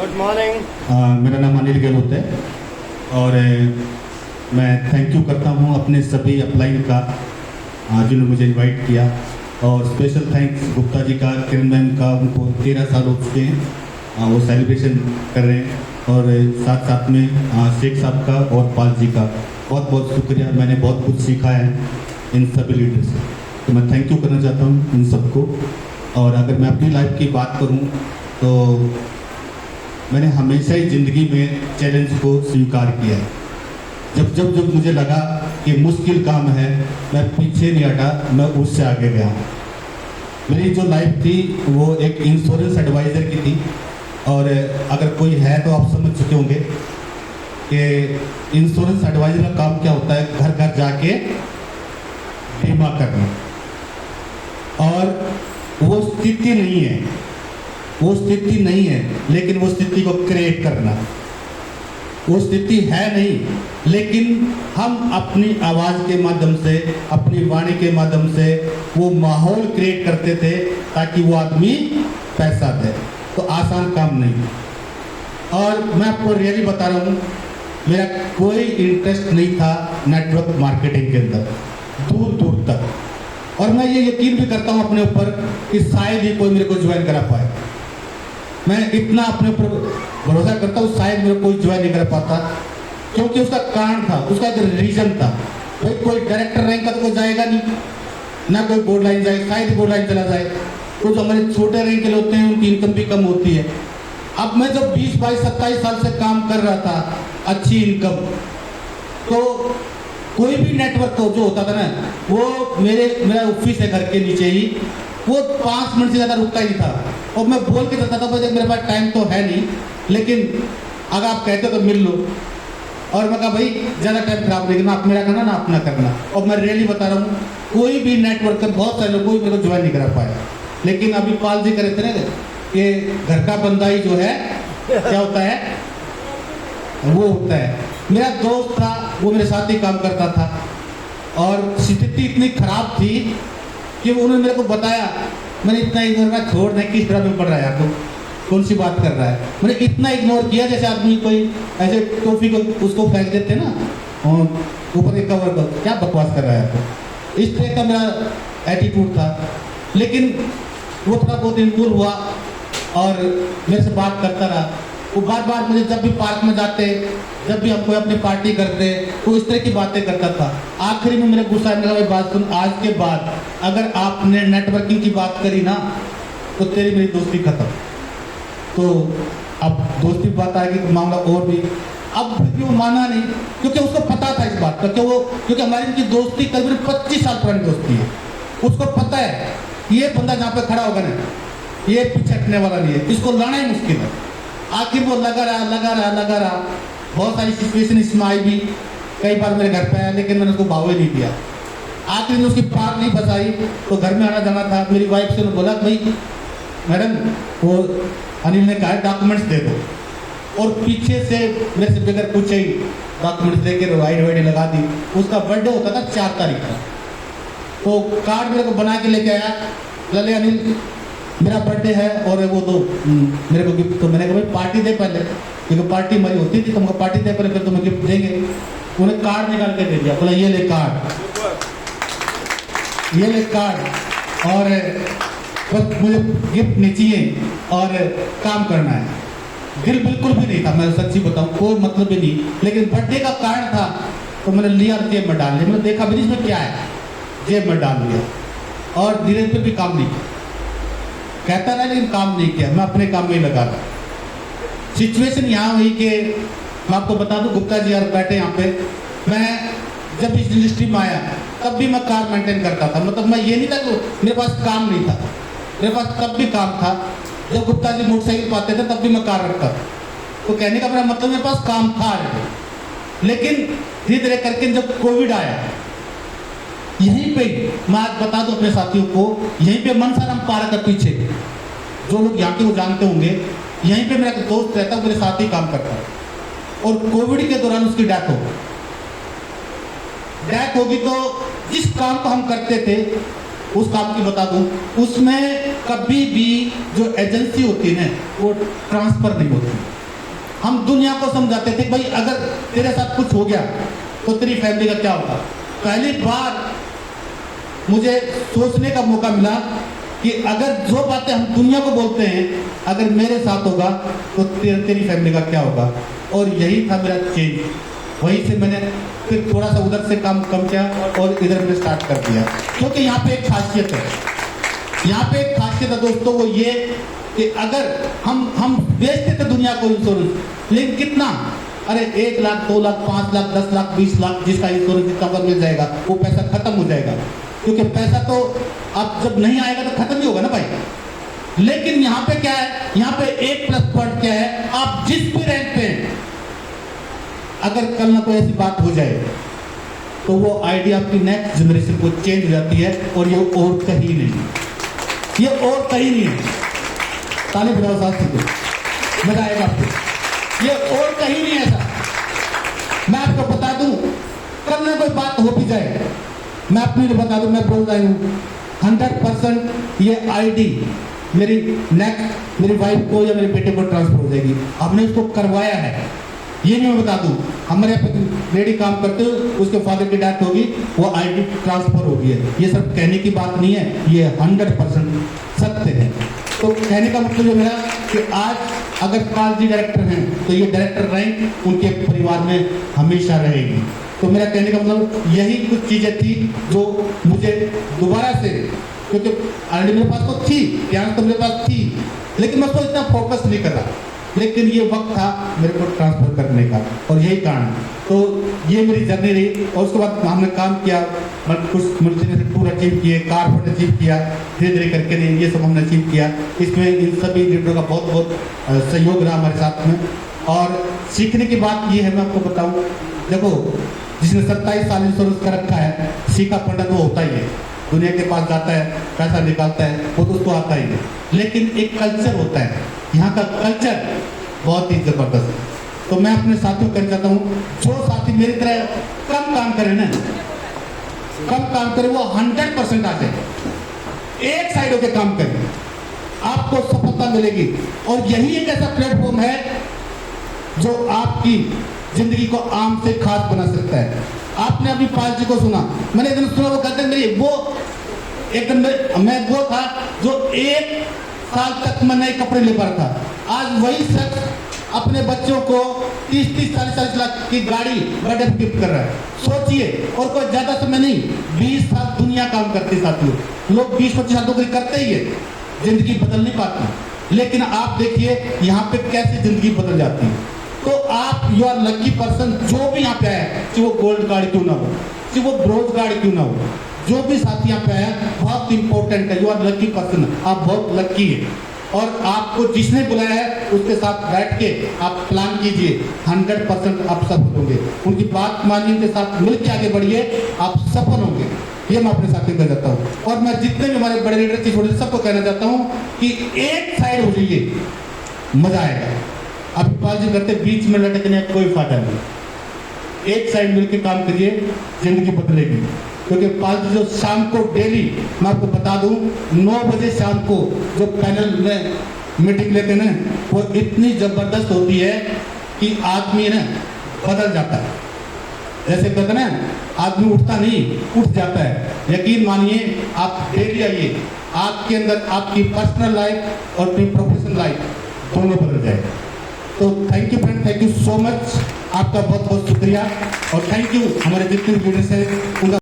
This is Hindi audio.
Good morning. मेरा नाम अनिल गहलोत है और मैं थैंक यू करता हूँ अपने सभी अपलाइन का जिन्होंने मुझे इनवाइट किया, और स्पेशल थैंक्स गुप्ता जी का, किरण मैम का, उनको 13 साल हो चुके हैं, वो सेलिब्रेशन कर रहे हैं, और साथ साथ में शेख साहब का और पाल जी का बहुत बहुत शुक्रिया। मैंने बहुत कुछ सीखा है इन सभी लीडर से, तो मैं थैंक यू करना चाहता हूँ इन सबको। और अगर मैं अपनी लाइफ की बात करूँ तो मैंने हमेशा ही ज़िंदगी में चैलेंज को स्वीकार किया है। जब मुझे लगा कि मुश्किल काम है, मैं पीछे नहीं हटा, मैं उससे आगे गया। मेरी जो लाइफ थी वो एक इंश्योरेंस एडवाइज़र की थी, और अगर कोई है तो आप समझ चुके होंगे कि इंश्योरेंस एडवाइज़र का काम क्या होता है, घर घर जाके बीमा करना। और वो स्थिति नहीं है, वो स्थिति नहीं है, लेकिन वो स्थिति को क्रिएट करना। वो स्थिति है नहीं, लेकिन हम अपनी आवाज़ के माध्यम से, अपनी वाणी के माध्यम से वो माहौल क्रिएट करते थे ताकि वो आदमी पैसा दे। तो आसान काम नहीं। और मैं आपको रियली बता रहा हूँ, मेरा कोई इंटरेस्ट नहीं था नेटवर्क मार्केटिंग के अंदर, दूर दूर तक। और मैं ये यकीन भी करता हूँ अपने ऊपर कि शायद ही कोई मेरे को ज्वाइन करा पाए। मैं इतना अपने ऊपर भरोसा करता हूँ, शायद मेरे कोई ज्वाइन नहीं कर पाता, क्योंकि उसका कारण था, उसका एक रीजन था। भाई कोई डायरेक्टर रैंक का तो कोई जाएगा नहीं, ना कोई बोर्ड लाइन जाए, शायद बोर्ड लाइन चला जाए। तो जो हमारे छोटे रैंक के होते हैं उनकी इनकम भी कम होती है। अब मैं जब 20, 22, 27 साल से काम कर रहा था, अच्छी इनकम, तो कोई भी नेटवर्क जो होता था ना, वो मेरा ऑफिस है घर के नीचे ही, वो 5 मिनट से ज़्यादा रुकता ही था। और मैं बोल के जाता था, भाई मेरे पास टाइम तो है नहीं, लेकिन अगर आप कहते हो तो मिल लो। और मैं कहा भाई ज़्यादा टाइम खराब नहीं करना, आप मेरा करना ना अपना करना। और मैं रियली बता रहा हूँ, कोई भी नेटवर्क का बहुत सारे लोग कोई मेरे को ज्वाइन नहीं करा पाया। लेकिन अभी पाल जी करे थे ना कि घर का बंदा ही जो है क्या होता है, वो होता है। मेरा दोस्त था, वो मेरे साथ ही काम करता था, और स्थिति इतनी खराब थी कि उन्होंने मेरे को बताया। मैंने इतना इग्नोर किया, छोड़ दें, किस तरह में पढ़ रहा है यार, तो कौन सी बात कर रहा है। मैंने इतना इग्नोर किया जैसे आदमी कोई ऐसे टॉफी को उसको फेंक देते ना ऊपर एक कवर को, क्या बकवास कर रहा है, तो इस तरह का मेरा एटीट्यूड था। लेकिन वो थोड़ा बहुत इम्प्रूव हुआ और मेरे से बात करता रहा। वो बार बार मुझे जब भी पार्क में जाते, जब भी हम कोई अपनी पार्टी करते, तो इस तरह की बातें करता था। आखिरी में मेरे गुस्सा आने लगा, बात सुन, आज के बाद अगर आपने नेटवर्किंग की बात करी ना, तो तेरी मेरी दोस्ती खत्म। तो अब दोस्ती की बात आएगी तो मामला और भी। अब वो माना नहीं, क्योंकि उसको पता था इस बात का, क्योंकि हमारी उनकी दोस्ती करीबन 25 साल पुरानी दोस्ती है। उसको पता है ये बंदा जहाँ पे खड़ा होगा ना, ये पीछे हटने वाला नहीं है, इसको लाना ही मुश्किल है। आखिर वो लगा रहा। बहुत सारी सिचुएशन इसमें आई भी, कई बार मेरे घर पे आया, लेकिन मैंने उसको भाव ही नहीं दिया। आखिर में उसकी पार नहीं फंसाई, तो घर में आना जाना था। मेरी वाइफ से बोला, भाई मैडम, वो अनिल ने कहा डॉक्यूमेंट्स दे दो, और पीछे से मेरे से बगैर पूछे ही डॉक्यूमेंट्स दे के वाइड लगा दी। उसका बर्थडे होता था 4 तारीख का, तो कार्ड मेरे को बना के लेके आया, बोले अनिल मेरा बर्थडे है और वो दो मेरे को गिफ्ट। तो मैंने कहा भाई पार्टी दे पहले, क्योंकि पार्टी हमारी होती थी, तुमको पार्टी दे पहले, फिर तुम्हें गिफ्ट देंगे। उन्हें कार्ड निकाल के दे दिया, बोला ये ले कार्ड, ये ले कार्ड, और बस मुझे गिफ्ट नहीं चाहिए और काम करना है। दिल बिल्कुल भी नहीं था, मैं सच्ची बताऊं, कोई मतलब भी नहीं, लेकिन बर्थडे का कार्ड था तो मैंने लिया और जेब में डाल लिया। मैंने देखा भी इसमें क्या है, जेब में डाल लिया, और धीरे धीरे भी काम नहीं किया। कहता रहा लेकिन काम नहीं किया, मैं अपने काम में ही लगा था। सिचुएशन यहाँ हुई कि मैं आपको बता दूं, गुप्ता जी यार बैठे यहाँ पे, मैं जब इस इंडस्ट्री में आया तब भी मैं कार मेंटेन करता था। मतलब मैं ये नहीं था कि मेरे पास काम नहीं था, मेरे पास तब भी काम था। जब गुप्ता जी मोटरसाइकिल पाते थे तब भी मैं कार रखता था। तो कहने का मेरा मतलब मेरे पास काम था। लेकिन धीरे धीरे करके जब कोविड आया, यहीं पे मैं आज बता दूं अपने साथियों को, यहीं पे मनसाराम पार्क के पीछे, जो लोग यहाँ के वो जानते होंगे, यहीं पे मेरा एक दोस्त रहता, मेरे साथ ही काम करता है, और कोविड के दौरान उसकी डेथ होगी। तो जिस काम को हम करते थे, उस काम की बता दूं, उसमें कभी भी जो एजेंसी होती है ना, वो ट्रांसफर नहीं होती। हम दुनिया को समझाते थे भाई अगर तेरे साथ कुछ हो गया तो तेरी फैमिली का क्या होगा। पहली बार मुझे सोचने का मौका मिला कि अगर जो बातें हम दुनिया को बोलते हैं अगर मेरे साथ होगा तो तेरी फैमिली का क्या होगा। और यही था मेरा चेंज। वहीं से मैंने फिर थोड़ा सा उधर से काम कम किया और इधर में स्टार्ट कर दिया। क्योंकि यहाँ पे एक खासियत है, यहाँ पे एक खासियत है दोस्तों, वो ये कि अगर हम बेचते थे दुनिया को इंश्योरेंस, लेकिन कितना, अरे 1 लाख 2 लाख 5 लाख 10 लाख 20 लाख जिसका इंश्योरेंस कवर मिल जाएगा वो पैसा खत्म हो जाएगा। क्योंकि पैसा तो अब जब नहीं आएगा तो खत्म ही होगा ना भाई। लेकिन यहाँ पे क्या है, यहाँ पे एक प्लस पॉइंट क्या है, आप जिस भी रैंक पे हैं, अगर कल ना कोई ऐसी बात हो जाए तो वो आइडिया आपकी नेक्स्ट जनरेशन को चेंज हो जाती है और ये और कहीं नहीं, ये और कहीं नहीं है। ताली बजाओ साथ से, मजा आएगा आपको। ये और कहीं नहीं है ऐसा। मैं आपको बता दूं, कल ना कोई बात हो भी जाए, मैं अपने लिए बता दूं, मैं बोल रहा हूं 100% ये आईडी मेरी नेक्स्ट मेरी वाइफ को या मेरे बेटे को ट्रांसफर हो जाएगी। हमने उसको करवाया है, ये भी मैं बता दूं। हमारे यहाँ पे लेडी काम करते हो, उसके फादर की डेथ होगी, वो आईडी ट्रांसफर हो गई है। ये सब कहने की बात नहीं है, ये 100% सत्य है। तो कहने का मतलब ये मेरा कि आज अगर पाल जी डायरेक्टर हैं तो ये डायरेक्टर रैंक उनके परिवार में हमेशा रहेगी। तो मेरा कहने का मतलब यही कुछ चीजें थी जो मुझे दोबारा से, क्योंकि ऑलरेडी मेरे पास तो थी, ज्ञान तो मेरे पास थी, लेकिन मैं उसको इतना फोकस नहीं कर रहा। लेकिन ये वक्त था मेरे को ट्रांसफर करने का और यही कारण। तो ये मेरी जर्नी रही। और उसके बाद हमने काम किया, कुछ मल्टीनेशनल टूर अचीव किए, कार फंड अचीव किया, धीरे धीरे करके ये सब हमने अचीव किया। इसमें इन सभी लीडरों का बहुत बहुत सहयोग रहा हमारे साथ में। और सीखने की बात ये है, मैं आपको बताऊँ, देखो जिसने 27 साल इंश्योरेंस का रखा है, सीखा पंडित वो होता ही है। दुनिया के पास जाता है, पैसा निकालता है, वो तो उसको आता ही है। लेकिन एक कल्चर होता है, यहाँ का कल्चर बहुत ही जबरदस्त है। तो मैं अपने साथियों को कहना चाहता हूँ, जो साथी मेरी तरह कम काम करे ना, कम काम करे, वो 100% आ जाए। एक साइड होकर काम करें, आपको सफलता मिलेगी। और यही एक ऐसा प्लेटफॉर्म है जो आपकी जिंदगी को आम से खास बना सकता है। आपने अभी पाल जी को सुना, मैंने एक दिन सुना, वो कहते हैं मेरी वो एकदम मैं वो था जो 1 साल तक मैं नए कपड़े ले पा रहा था। आज वही शख्स अपने बच्चों को 30-30, 40-40 लाख की गाड़ी बर्थडे गिफ्ट कर रहा है। सोचिए, और कोई ज्यादा समय नहीं, 20 साल दुनिया काम करती साथियों। लोग 20-25 साल नौकरी करते ही है, जिंदगी बदल नहीं पाती। लेकिन आप देखिए यहाँ पे कैसे जिंदगी बदल जाती है। तो आप यू आर लकी पर्सन, जो भी यहाँ पे आया, चाहे वो गोल्ड गाड़ी क्यों ना हो, चाहे वो ब्रोंज गाड़ी क्यों ना हो, जो भी साथी यहाँ पे आया बहुत इंपॉर्टेंट है। यू आर लकी पर्सन, आप बहुत लकी है। और आपको जिसने बुलाया है उसके साथ बैठ के आप प्लान कीजिए, 100% आप सफल होंगे। उनकी बात मानिए, उनके साथ मिलकर आगे बढ़िए, आप सफल होंगे। ये मैं अपने साथियों को कहना चाहता हूँ। और मैं जितने भी हमारे बड़े लीडर थी, छोटे सबको कहना चाहता हूँ कि एक साइड हो जाइए, मजा आएगा। अब पाल जी करते बीच में लटकने का कोई फायदा नहीं। एक साइड मिलकर काम करिए, जिंदगी बदलेगी। क्योंकि पाल जी जो शाम को डेली, मैं आपको बता दूं, 9 बजे शाम को जो पैनल में मीटिंग लेते हैं ना, वो इतनी जबरदस्त होती है कि आदमी ना बदल जाता है। जैसे कहते हैं ना, आदमी उठता नहीं, उठ जाता है। यकीन मानिए, आप डेली आइए, आपके अंदर आपकी पर्सनल लाइफ और अपनी प्रोफेशनल लाइफ दोनों बदल जाएगा। तो thank you friend, thank you so much, आपका बहुत बहुत शुक्रिया। और थैंक यू हमारे जितने लीडर्स हैं उनका